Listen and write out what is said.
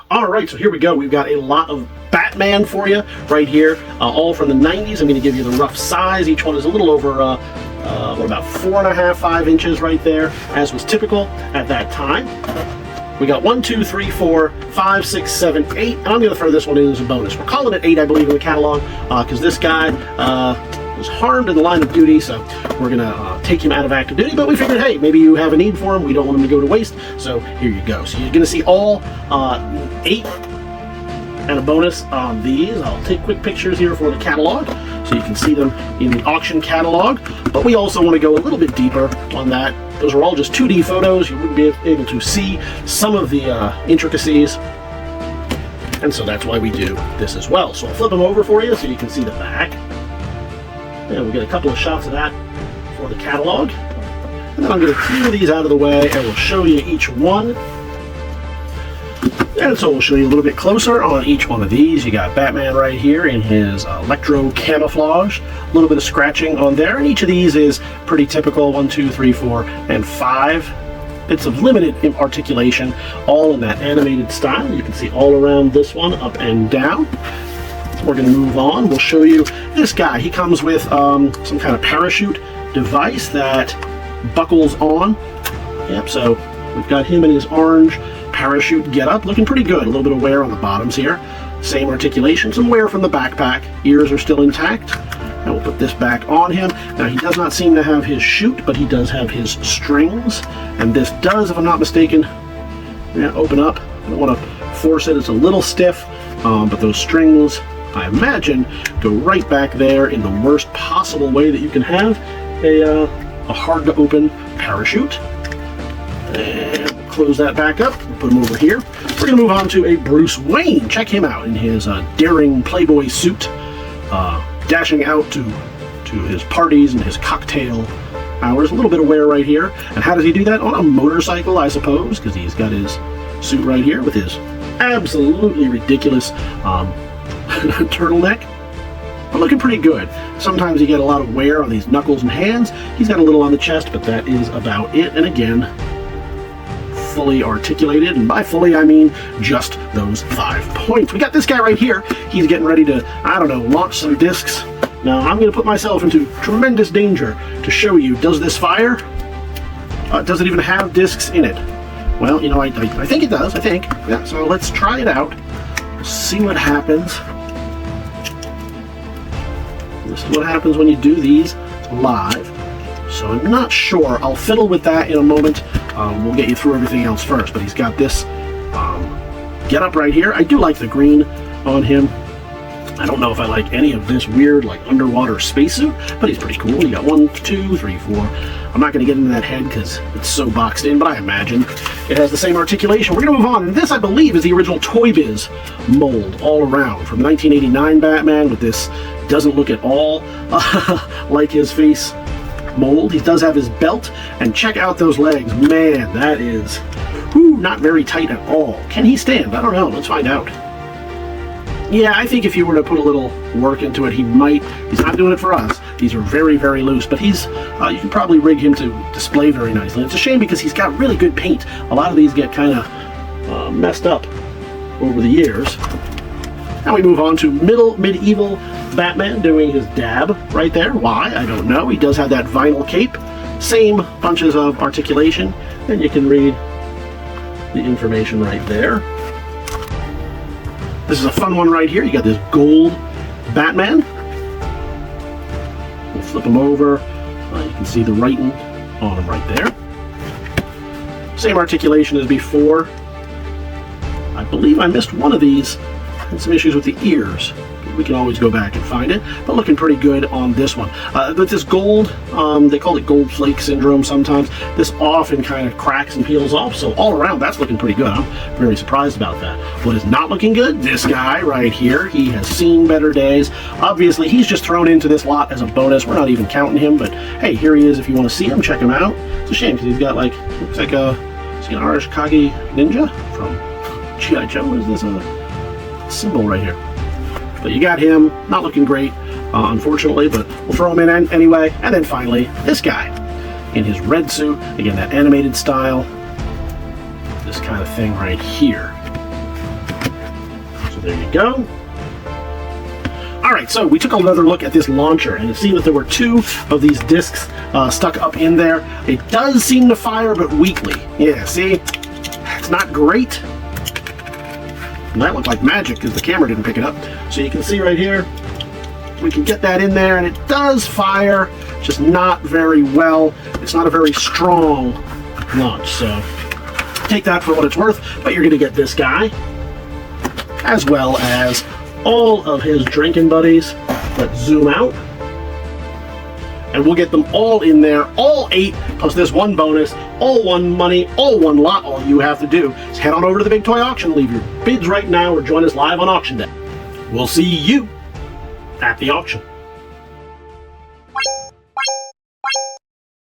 All right, so here we go. We've got a lot of Batman for you right here, all from the 90s. I'm going to give you the rough size. Each one is a little over, about 4.5, 5 inches right there, as was typical at that time. We got 1, 2, 3, 4, 5, 6, 7, 8, and I'm going to throw this one in as a bonus. We're calling it 8, I believe, in the catalog, because this guy was harmed in the line of duty, so we're going to take him out of active duty, but we figured, hey, maybe you have a need for him. We don't want him to go to waste, so here you go. So you're going to see all 8 and a bonus on these. I'll take quick pictures here for the catalog, so you can see them in the auction catalog, but we also want to go a little bit deeper on that. Those are all just 2D photos. You wouldn't be able to see some of the intricacies, and so that's why we do this as well. So I'll flip them over for you so you can see the back. And we'll get a couple of shots of that for the catalog. And then I'm going to clear these out of the way, and we'll show you each one. And so we'll show you a little bit closer on each one of these. You got Batman right here in his electro camouflage. A little bit of scratching on there. And each of these is pretty typical. 1, 2, 3, 4, and 5 bits of limited articulation, all in that animated style. You can see all around this one, up and down. We're going to move on. We'll show you this guy. He comes with some kind of parachute device that buckles on. Yep, so we've got him in his orange parachute getup, looking pretty good. A little bit of wear on the bottoms here. Same articulation, some wear from the backpack. Ears are still intact. And we'll put this back on him. Now, he does not seem to have his chute, but he does have his strings. And this does, if I'm not mistaken, open up. I don't want to force it. It's a little stiff, but those strings, I imagine, go right back there in the worst possible way that you can have a hard-to-open parachute. And we'll close that back up. We'll put him over here. We're going to move on to a Bruce Wayne. Check him out in his daring Playboy suit, dashing out to his parties and his cocktail hours. A little bit of wear right here. And how does he do that? On a motorcycle, I suppose, because he's got his suit right here with his absolutely ridiculous turtleneck. But looking pretty good. Sometimes you get a lot of wear on these knuckles and hands. He's got a little on the chest, but that is about it. And again, fully articulated, and by fully I mean just those 5 points. We got this guy right here. He's getting ready to, I don't know, launch some discs. Now I'm going to put myself into tremendous danger to show you, does this fire? Does it even have discs in it? Well, you know, I think it does, I think. Yeah, so let's try it out. See what happens. This is what happens when you do these live. So I'm not sure. I'll fiddle with that in a moment. We'll get you through everything else first. But he's got this getup right here. I do like the green on him. I don't know if I like any of this weird, like, underwater spacesuit, but he's pretty cool. You got 1, 2, 3, 4. I'm not going to get into that head because it's so boxed in, but I imagine it has the same articulation. We're going to move on. And this, I believe, is the original Toy Biz mold all around from 1989 Batman, with this doesn't look at all like his face mold. He does have his belt, and check out those legs. Man, that is not very tight at all. Can he stand? I don't know. Let's find out. Yeah, I think if you were to put a little work into it, he might. He's not doing it for us. These are very, very loose, but he's, you can probably rig him to display very nicely. It's a shame because he's got really good paint. A lot of these get kind of messed up over the years. Now we move on to medieval Batman doing his dab right there. Why? I don't know. He does have that vinyl cape. Same bunches of articulation, and you can read the information right there. This is a fun one right here. You got this gold Batman. We'll flip him over. You can see the writing on him right there. Same articulation as before. I believe I missed one of these. And some issues with the ears. We can always go back and find it, but looking pretty good on this one. With this gold, they call it gold flake syndrome sometimes. This often kind of cracks and peels off, so all around that's looking pretty good. I'm very surprised about that. What is not looking good? This guy right here. He has seen better days. Obviously, he's just thrown into this lot as a bonus. We're not even counting him, but hey, here he is. If you want to see him, check him out. It's a shame because he's got, like, looks like an Arashikage ninja from G.I. Joe. Is this a symbol right here? But you got him, not looking great, unfortunately, but we'll throw him in anyway. And then finally, this guy in his red suit, again, that animated style, this kind of thing right here. There you go. Alright, so we took another look at this launcher, and it seemed that there were 2 of these discs stuck up in there. It does seem to fire, but weakly. Yeah, see? It's not great. And that looked like magic because the camera didn't pick it up. So you can see right here, we can get that in there, and it does fire, just not very well. It's not a very strong launch, so take that for what it's worth, but you're going to get this guy, as well as all of his drinking buddies. Let's zoom out. And we'll get them all in there, all 8, plus this 1 bonus, all 1 money, all 1 lot. All you have to do is head on over to the Big Toy Auction, leave your bids right now, or join us live on auction day. We'll see you at the auction.